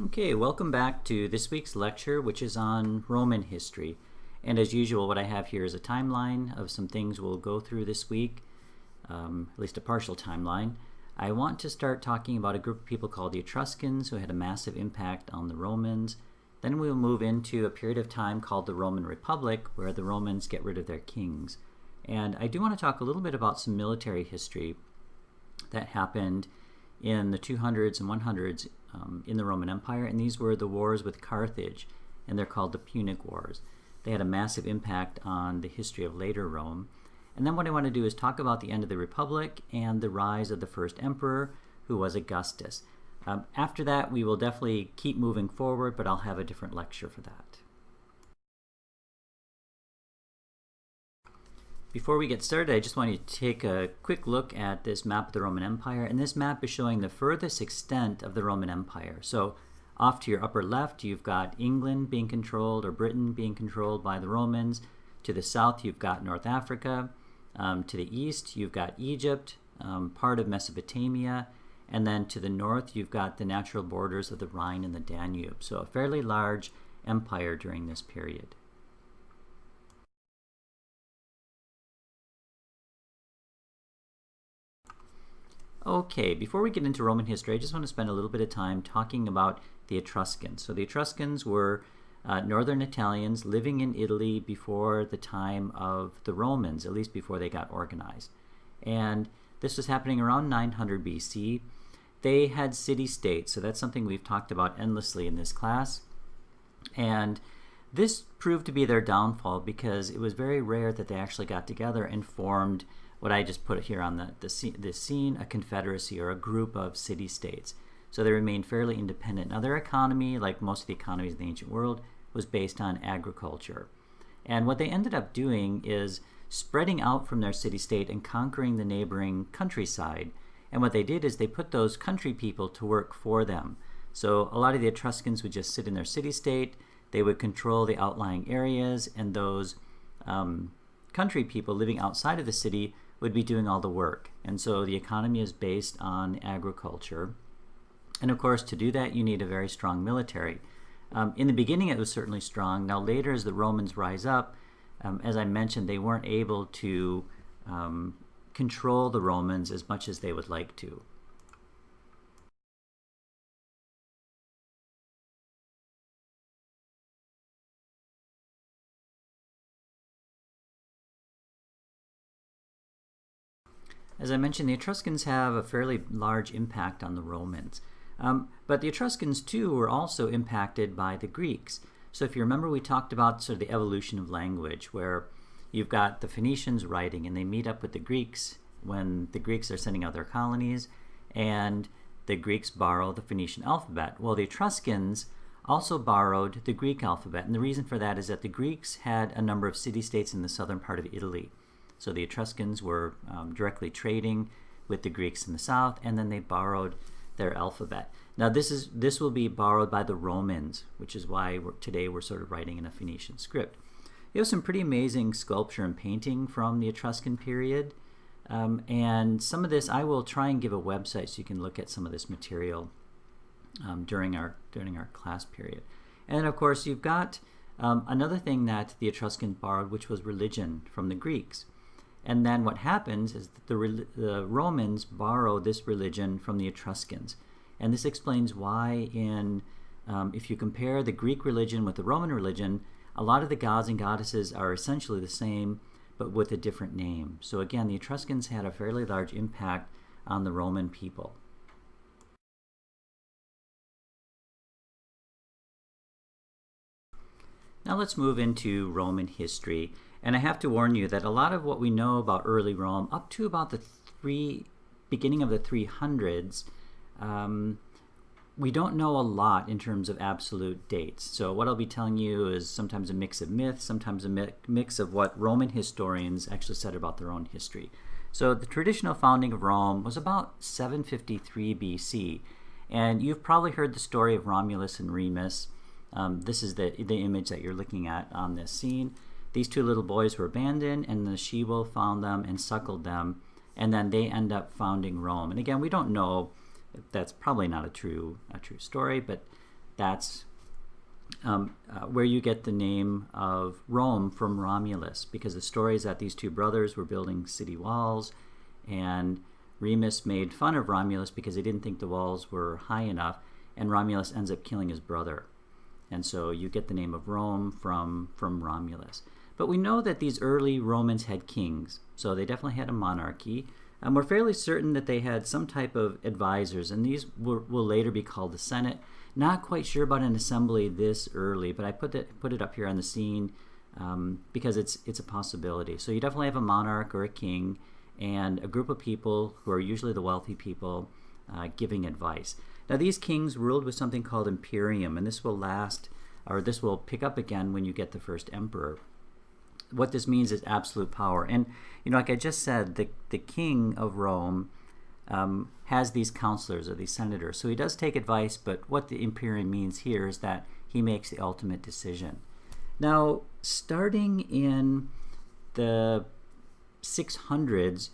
Okay, welcome back to this week's lecture, which is on Roman history. And as usual, what I have here is a timeline of some things we'll go through this week, at least a partial timeline. I want to start talking about a group of people called the Etruscans who had a massive impact on the Romans. Then we'll move into a period of time called the Roman Republic, where the Romans get rid of their kings. And I do want to talk a little bit about some military history that happened in the 200s and 100s in the Roman Empire, and these were the wars with Carthage, and they're called the Punic Wars. They had a massive impact on the history of later Rome. And then what I want to do is talk about the end of the Republic and the rise of the first emperor, who was Augustus. After that, we will definitely keep moving forward, but I'll have a different lecture for that. Before we get started, I just want you to take a quick look at this map of the Roman Empire, and this map is showing the furthest extent of the Roman Empire. So off to your upper left, you've got England being controlled, or Britain being controlled by the Romans. To the south, you've got North Africa. To the east, you've got Egypt, part of Mesopotamia, and then to the north, you've got the natural borders of the Rhine and the Danube. So a fairly large empire during this period. Okay, before we get into Roman history, I just want to spend a little bit of time talking about the Etruscans. So the Etruscans were northern Italians living in Italy before the time of the Romans, at least before they got organized. And this was happening around 900 BC. They had city-states, so that's something we've talked about endlessly in this class. And this proved to be their downfall because it was very rare that they actually got together and formed what I just put here on this scene, a confederacy or a group of city-states. So they remained fairly independent. Now their economy, like most of the economies in the ancient world, was based on agriculture. And what they ended up doing is spreading out from their city-state and conquering the neighboring countryside. And what they did is they put those country people to work for them. So a lot of the Etruscans would just sit in their city-state, they would control the outlying areas, and those country people living outside of the city would be doing all the work. And so the economy is based on agriculture. And of course, to do that, you need a very strong military. In the beginning, it was certainly strong. Now later, as the Romans rise up, as I mentioned, they weren't able to control the Romans as much as they would like to. As I mentioned, the Etruscans have a fairly large impact on the Romans. But the Etruscans, too, were also impacted by the Greeks. So if you remember, we talked about sort of the evolution of language, where you've got the Phoenicians writing, and they meet up with the Greeks when the Greeks are sending out their colonies, and the Greeks borrow the Phoenician alphabet. Well, the Etruscans also borrowed the Greek alphabet, and the reason for that is that the Greeks had a number of city-states in the southern part of Italy. So the Etruscans were directly trading with the Greeks in the south, and then they borrowed their alphabet. Now this will be borrowed by the Romans, which is why today we're sort of writing in a Phoenician script. You have some pretty amazing sculpture and painting from the Etruscan period, and some of this I will try and give a website so you can look at some of this material during our class period. And then of course you've got another thing that the Etruscans borrowed, which was religion from the Greeks. And then what happens is that the Romans borrow this religion from the Etruscans. And this explains why if you compare the Greek religion with the Roman religion, a lot of the gods and goddesses are essentially the same, but with a different name. So again, the Etruscans had a fairly large impact on the Roman people. Now let's move into Roman history. And I have to warn you that a lot of what we know about early Rome, up to about the beginning of the 300s, we don't know a lot in terms of absolute dates. So what I'll be telling you is sometimes a mix of myth, sometimes a mix of what Roman historians actually said about their own history. So the traditional founding of Rome was about 753 BC. And you've probably heard the story of Romulus and Remus. This is the image that you're looking at on this scene. These two little boys were abandoned, and the she-wolf found them and suckled them, and then they end up founding Rome. And again, we don't know, that's probably not a true story, but that's where you get the name of Rome from Romulus, because the story is that these two brothers were building city walls, and Remus made fun of Romulus because he didn't think the walls were high enough, and Romulus ends up killing his brother. And so you get the name of Rome from Romulus. But we know that these early Romans had kings, so they definitely had a monarchy. We're fairly certain that they had some type of advisors, and these will later be called the Senate. Not quite sure about an assembly this early, but I put it up here on the scene because it's a possibility. So you definitely have a monarch or a king and a group of people who are usually the wealthy people giving advice. Now these kings ruled with something called imperium, and this will last, or this will pick up again when you get the first emperor. What this means is absolute power. And like I just said, the king of Rome has these counselors or these senators. So he does take advice, but what the imperium means here is that he makes the ultimate decision. Now, starting in the 600s,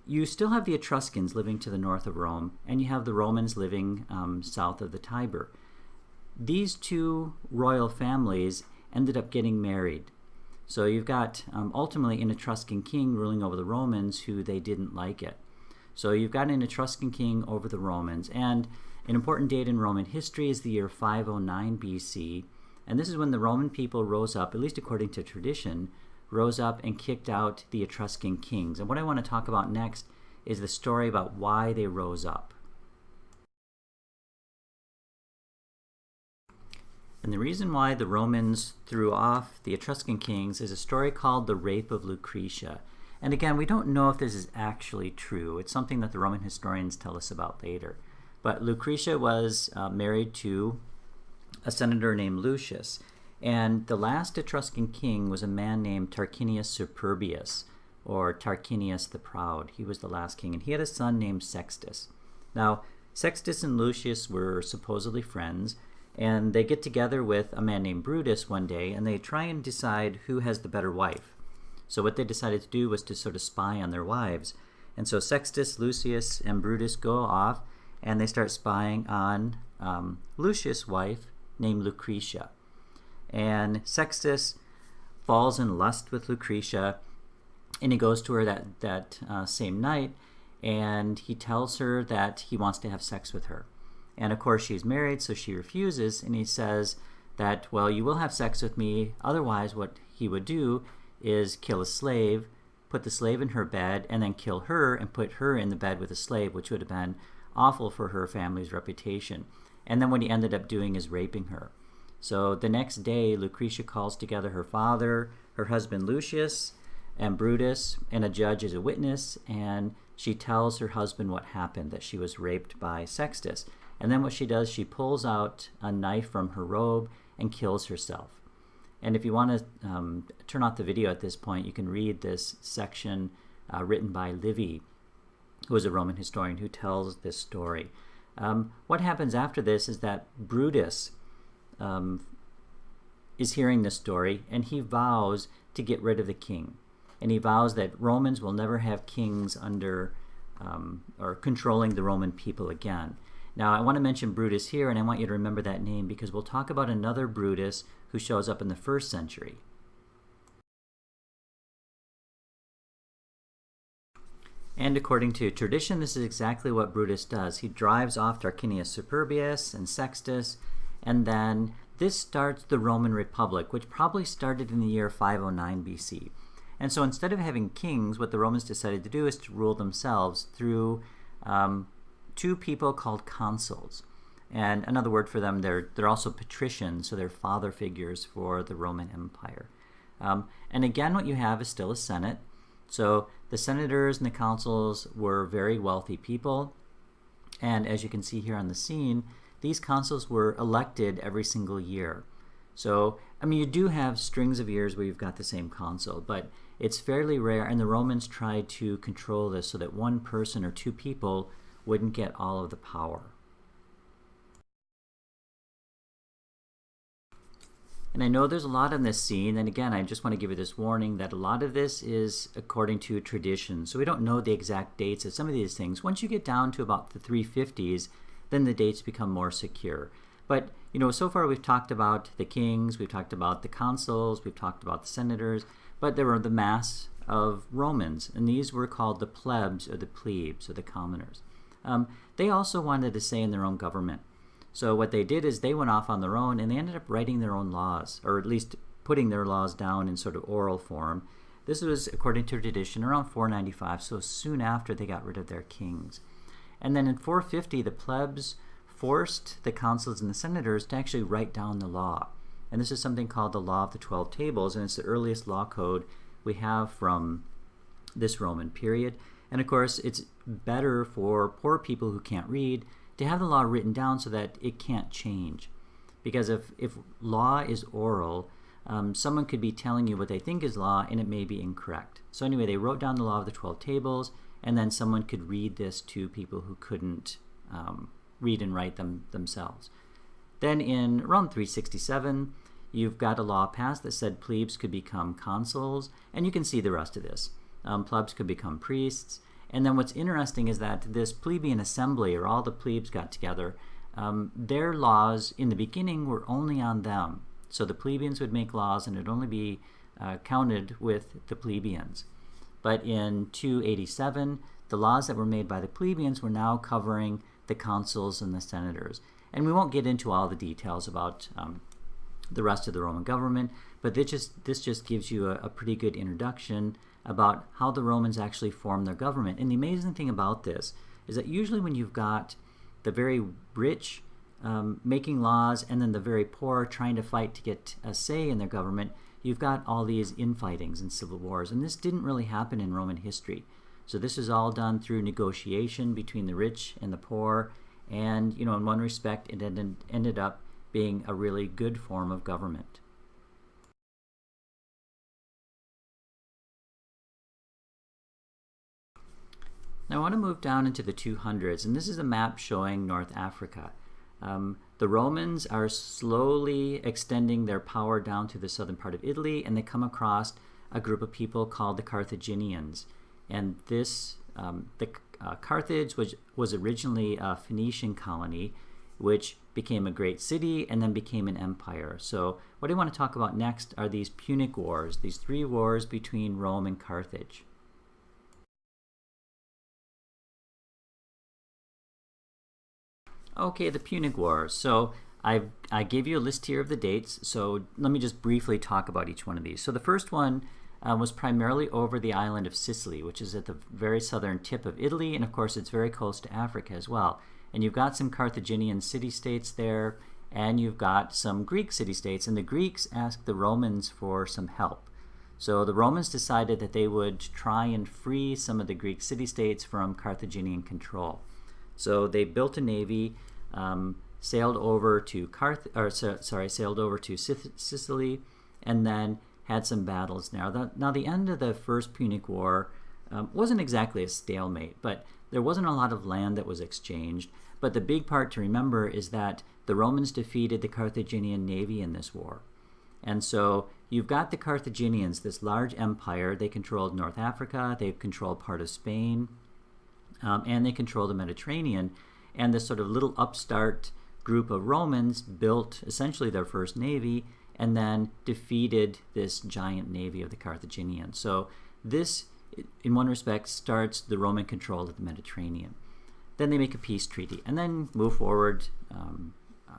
you still have the Etruscans living to the north of Rome, and you have the Romans living south of the Tiber. These two royal families ended up getting married. So you've got ultimately an Etruscan king ruling over the Romans who they didn't like it. So you've got an Etruscan king over the Romans, and an important date in Roman history is the year 509 BC, and this is when the Roman people rose up, at least according to tradition, rose up and kicked out the Etruscan kings. And what I want to talk about next is the story about why they rose up. And the reason why the Romans threw off the Etruscan kings is a story called the Rape of Lucretia. And again, we don't know if this is actually true. It's something that the Roman historians tell us about later. But Lucretia was married to a senator named Lucius. And the last Etruscan king was a man named Tarquinius Superbius, or Tarquinius the Proud. He was the last king, and he had a son named Sextus. Now, Sextus and Lucius were supposedly friends, and they get together with a man named Brutus one day, and they try and decide who has the better wife. So what they decided to do was to sort of spy on their wives. And so Sextus, Lucius, and Brutus go off, and they start spying on Lucius' wife named Lucretia. And Sextus falls in lust with Lucretia, and he goes to her that same night, and he tells her that he wants to have sex with her. And of course she's married, so she refuses, and he says that, well, you will have sex with me, otherwise what he would do is kill a slave, put the slave in her bed, and then kill her and put her in the bed with a slave, which would have been awful for her family's reputation. And then what he ended up doing is raping her. So the next day, Lucretia calls together her father, her husband Lucius, and Brutus, and a judge as a witness, and she tells her husband what happened, that she was raped by Sextus. And then what she does, she pulls out a knife from her robe and kills herself. And if you want to turn off the video at this point, you can read this section written by Livy, who is a Roman historian who tells this story. What happens after this is that Brutus is hearing this story, and he vows to get rid of the king. And he vows that Romans will never have kings under or controlling the Roman people again. Now, I want to mention Brutus here, and I want you to remember that name because we'll talk about another Brutus who shows up in the 1st century. And according to tradition, this is exactly what Brutus does. He drives off Tarquinius Superbius and Sextus, and then this starts the Roman Republic, which probably started in the year 509 BC. And so instead of having kings, what the Romans decided to do is to rule themselves through two people called consuls. And another word for them, they're also patricians, so they're father figures for the Roman Empire. And again, what you have is still a Senate. So the senators and the consuls were very wealthy people. And as you can see here on the scene, these consuls were elected every single year. So, I mean, you do have strings of years where you've got the same consul, but it's fairly rare, and the Romans tried to control this so that one person or two people wouldn't get all of the power. And I know there's a lot in this scene, and again, I just want to give you this warning that a lot of this is according to tradition, so we don't know the exact dates of some of these things. Once you get down to about the 350s, then the dates become more secure. But you know, so far we've talked about the kings, we've talked about the consuls, we've talked about the senators, but there were the mass of Romans, and these were called the plebs or the plebes or the commoners. They also wanted to say in their own government. So what they did is they went off on their own and they ended up writing their own laws, or at least putting their laws down in sort of oral form. This was, according to tradition, around 495, so soon after they got rid of their kings. And then in 450, the plebs forced the consuls and the senators to actually write down the law. And this is something called the Law of the 12 Tables, and it's the earliest law code we have from this Roman period. And of course, it's better for poor people who can't read to have the law written down so that it can't change. Because if law is oral, someone could be telling you what they think is law and it may be incorrect. So anyway, they wrote down the Law of the 12 Tables, and then someone could read this to people who couldn't read and write themselves. Then in around 367, you've got a law passed that said plebes could become consuls, and you can see the rest of this. Plebs could become priests. And then what's interesting is that this plebeian assembly, or all the plebes got together, their laws in the beginning were only on them. So the plebeians would make laws and it would only be counted with the plebeians. But in 287, the laws that were made by the plebeians were now covering the consuls and the senators. And we won't get into all the details about the rest of the Roman government, but this just gives you a pretty good introduction about how the Romans actually formed their government. And the amazing thing about this is that usually when you've got the very rich making laws and then the very poor trying to fight to get a say in their government, you've got all these infightings and civil wars. And this didn't really happen in Roman history. So this is all done through negotiation between the rich and the poor. And, you know, in one respect, it ended up being a really good form of government. Now I want to move down into the 200s, and this is a map showing North Africa. The Romans are slowly extending their power down to the southern part of Italy, and they come across a group of people called the Carthaginians. And this, Carthage was originally a Phoenician colony, which became a great city and then became an empire. So what I want to talk about next are these Punic Wars, these 3 wars between Rome and Carthage. Okay, the Punic Wars. So I gave you a list here of the dates, so let me just briefly talk about each one of these. So the first one was primarily over the island of Sicily, which is at the very southern tip of Italy, and of course it's very close to Africa as well. And you've got some Carthaginian city-states there, and you've got some Greek city-states, and the Greeks asked the Romans for some help. So the Romans decided that they would try and free some of the Greek city-states from Carthaginian control. So they built a navy, sailed over to Sicily, and then had some battles there. Now the end of the First Punic War wasn't exactly a stalemate, but there wasn't a lot of land that was exchanged. But the big part to remember is that the Romans defeated the Carthaginian navy in this war. And so you've got the Carthaginians, this large empire. They controlled North Africa, they controlled part of Spain, and they controlled the Mediterranean. And this sort of little upstart group of Romans built essentially their first navy and then defeated this giant navy of the Carthaginians. So this, in one respect, starts the Roman control of the Mediterranean. Then they make a peace treaty, and then move forward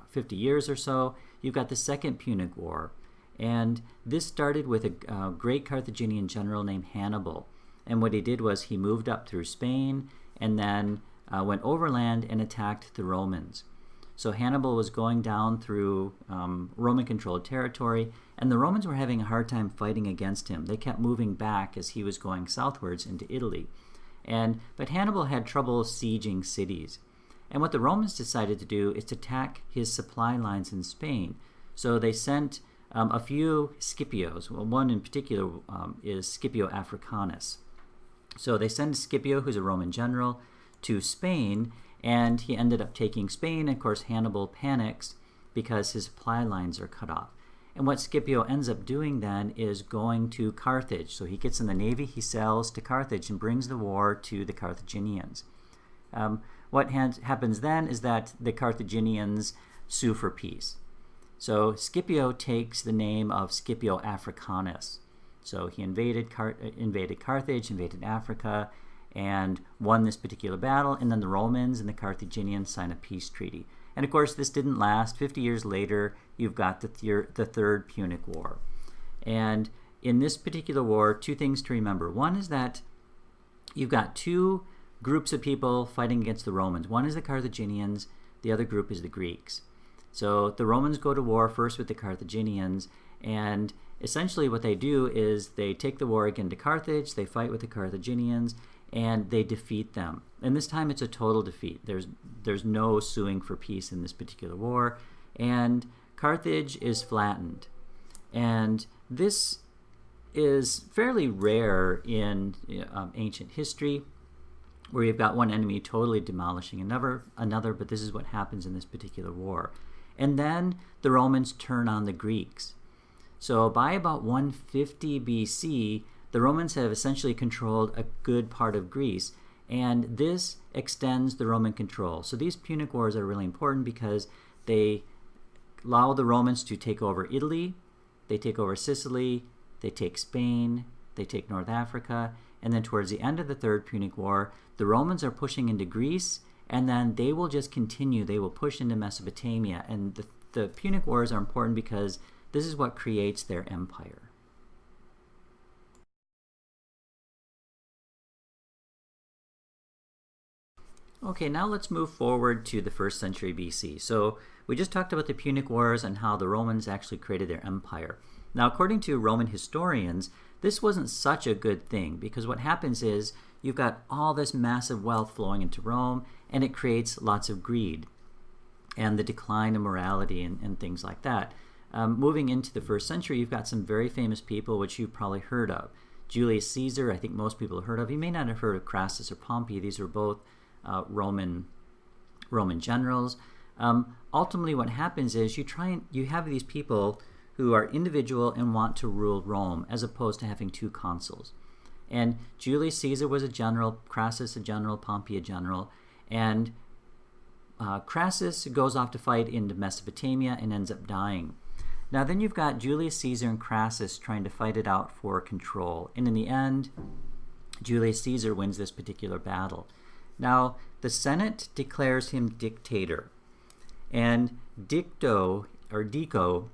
50 years or so. You've got the Second Punic War, and this started with a great Carthaginian general named Hannibal. And what he did was he moved up through Spain and then went overland and attacked the Romans. So Hannibal was going down through Roman-controlled territory, and the Romans were having a hard time fighting against him. They kept moving back as he was going southwards into Italy. But Hannibal had trouble sieging cities. And what the Romans decided to do is to attack his supply lines in Spain. So they sent a few Scipios. Well, one in particular is Scipio Africanus. So they send Scipio, who's a Roman general, to Spain, and he ended up taking Spain. Of course, Hannibal panics because his supply lines are cut off. And what Scipio ends up doing then is going to Carthage. So he gets in the navy, he sails to Carthage and brings the war to the Carthaginians. What happens then is that the Carthaginians sue for peace. So Scipio takes the name of Scipio Africanus. So he invaded Carthage, invaded Africa, and won this particular battle, and then the Romans and the Carthaginians sign a peace treaty. And of course, this didn't last. 50 years later, you've got the Third Punic War. And in this particular war, two things to remember. One is that you've got two groups of people fighting against the Romans. One is the Carthaginians, the other group is the Greeks. So the Romans go to war first with the Carthaginians, and essentially what they do is they take the war again to Carthage, they fight with the Carthaginians, and they defeat them. And this time it's a total defeat. There's no suing for peace in this particular war, and Carthage is flattened. And this is fairly rare in ancient history, where you've got one enemy totally demolishing another, but this is what happens in this particular war. And then the Romans turn on the Greeks. So by about 150 BC, the Romans have essentially controlled a good part of Greece, and this extends the Roman control. So these Punic Wars are really important because they allow the Romans to take over Italy, they take over Sicily, they take Spain, they take North Africa, and then towards the end of the Third Punic War, the Romans are pushing into Greece, and then they will just continue. They will push into Mesopotamia, and the Punic Wars are important because this is what creates their empire. Okay, now let's move forward to the 1st century BC. So we just talked about the Punic Wars and how the Romans actually created their empire. Now, according to Roman historians, this wasn't such a good thing, because what happens is you've got all this massive wealth flowing into Rome, and it creates lots of greed and the decline of morality and things like that. Moving into the 1st century, you've got some very famous people which you've probably heard of. Julius Caesar, I think most people have heard of. You may not have heard of Crassus or Pompey. These were both Roman generals. Ultimately, what happens is you have these people who are individual and want to rule Rome, as opposed to having two consuls. And Julius Caesar was a general, Crassus a general, Pompey a general, and Crassus goes off to fight into Mesopotamia and ends up dying. Now then you've got Julius Caesar and Crassus trying to fight it out for control, and in the end, Julius Caesar wins this particular battle. Now, the Senate declares him dictator, and dicto, or dico,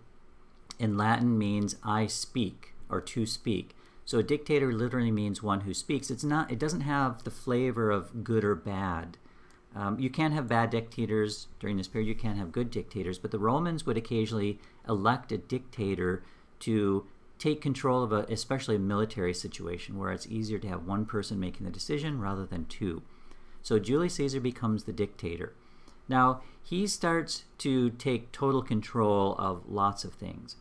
in Latin means I speak, or to speak. So a dictator literally means one who speaks. It doesn't have the flavor of good or bad. You can have bad dictators during this period, you can have good dictators, but the Romans would occasionally elect a dictator to take control of especially a military situation, where it's easier to have one person making the decision rather than two. So Julius Caesar becomes the dictator. Now, he starts to take total control of lots of things.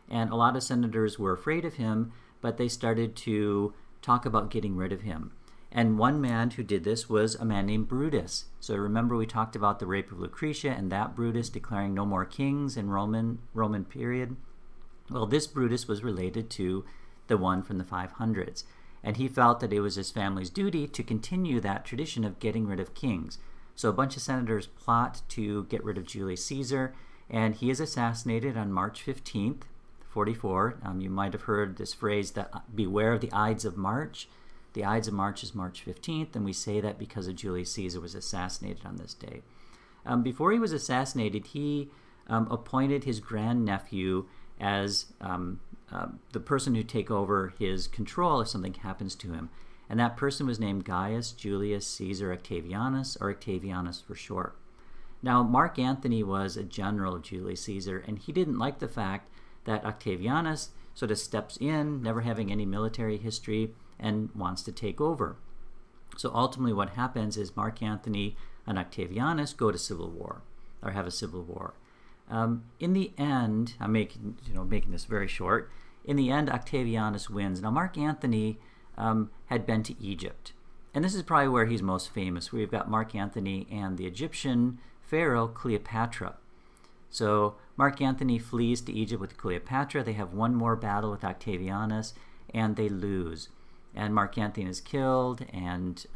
And a lot of senators were afraid of him, but they started to talk about getting rid of him. And one man who did this was a man named Brutus. So remember, we talked about the rape of Lucretia and that Brutus declaring no more kings in Roman period. Well, this Brutus was related to the one from the 500s. And he felt that it was his family's duty to continue that tradition of getting rid of kings. So a bunch of senators plot to get rid of Julius Caesar, and he is assassinated on March 15th, 44. You might have heard this phrase, that beware of the Ides of March. The Ides of March is March 15th, and we say that because of Julius Caesar was assassinated on this day. Before he was assassinated, he appointed his grandnephew as the person who take over his control if something happens to him. And that person was named Gaius Julius Caesar Octavianus, or Octavianus for short. Now, Mark Antony was a general of Julius Caesar, and he didn't like the fact that Octavianus sort of steps in, never having any military history, and wants to take over. So ultimately what happens is Mark Antony and Octavianus go to civil war, or have a civil war. In the end, I'm making this very short. In the end, Octavianus wins. Now, Mark Antony had been to Egypt, and this is probably where he's most famous. We've got Mark Antony and the Egyptian pharaoh Cleopatra. So Mark Antony flees to Egypt with Cleopatra. They have one more battle with Octavianus, and they lose. And Mark Antony is killed, and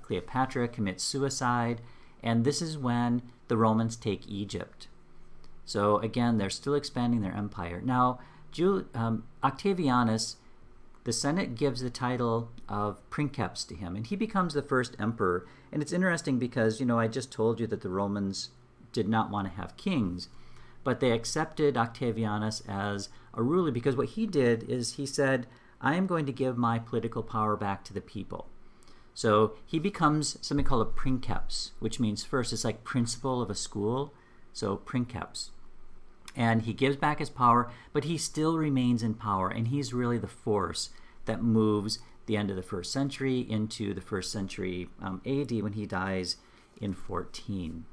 Cleopatra commits suicide, and this is when the Romans take Egypt. So again, they're still expanding their empire. Now, Octavianus, the Senate gives the title of princeps to him, and he becomes the first emperor. And it's interesting because, I just told you that the Romans did not want to have kings, but they accepted Octavianus as a ruler because what he did is he said, I am going to give my political power back to the people. So he becomes something called a princeps, which means first, it's like principal of a school, so princeps. And he gives back his power, but he still remains in power, and he's really the force that moves the end of the 1st century into the 1st century AD when he dies in 14.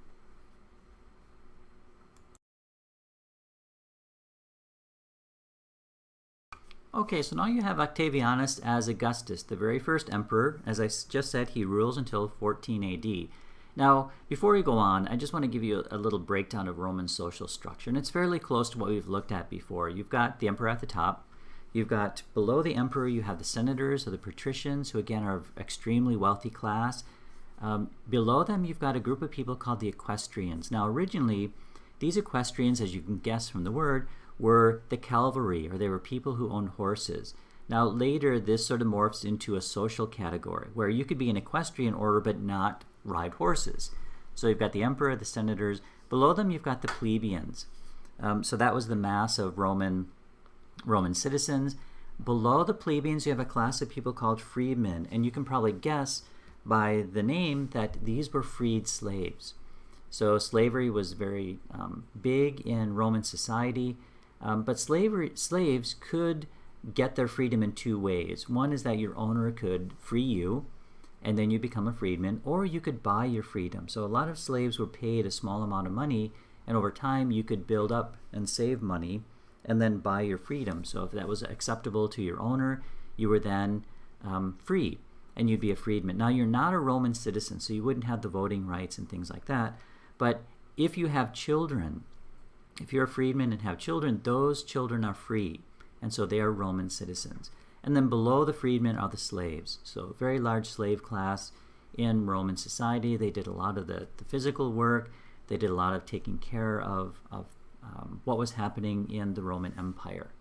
Okay, so now you have Octavianus as Augustus, the very first emperor. As I just said, he rules until 14 AD. Now, before we go on, I just want to give you a little breakdown of Roman social structure, and it's fairly close to what we've looked at before. You've got the emperor at the top. You've got below the emperor, you have the senators or the patricians, who again are extremely wealthy class. Below them, you've got a group of people called the equestrians. Now, originally, these equestrians, as you can guess from the word, were the cavalry, or they were people who owned horses. Now, later, this sort of morphs into a social category, where you could be an equestrian order but not ride horses. So you've got the emperor, the senators. Below them, you've got the plebeians. So that was the mass of Roman citizens. Below the plebeians, you have a class of people called freedmen, and you can probably guess by the name that these were freed slaves. So slavery was very big in Roman society, but slaves could get their freedom in 2 ways. One is that your owner could free you, and then you become a freedman, or you could buy your freedom. So a lot of slaves were paid a small amount of money, and over time you could build up and save money and then buy your freedom. So if that was acceptable to your owner, you were then free, and you'd be a freedman. Now, you're not a Roman citizen, so you wouldn't have the voting rights and things like that. But if you have children, if you're a freedman and have children, those children are free, and so they are Roman citizens. And then below the freedmen are the slaves. So very large slave class in Roman society. They did a lot of the physical work. They did a lot of taking care of what was happening in the Roman Empire.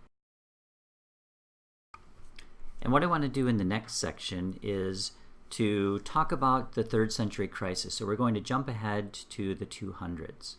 And what I want to do in the next section is to talk about the 3rd century crisis. So we're going to jump ahead to the 200s.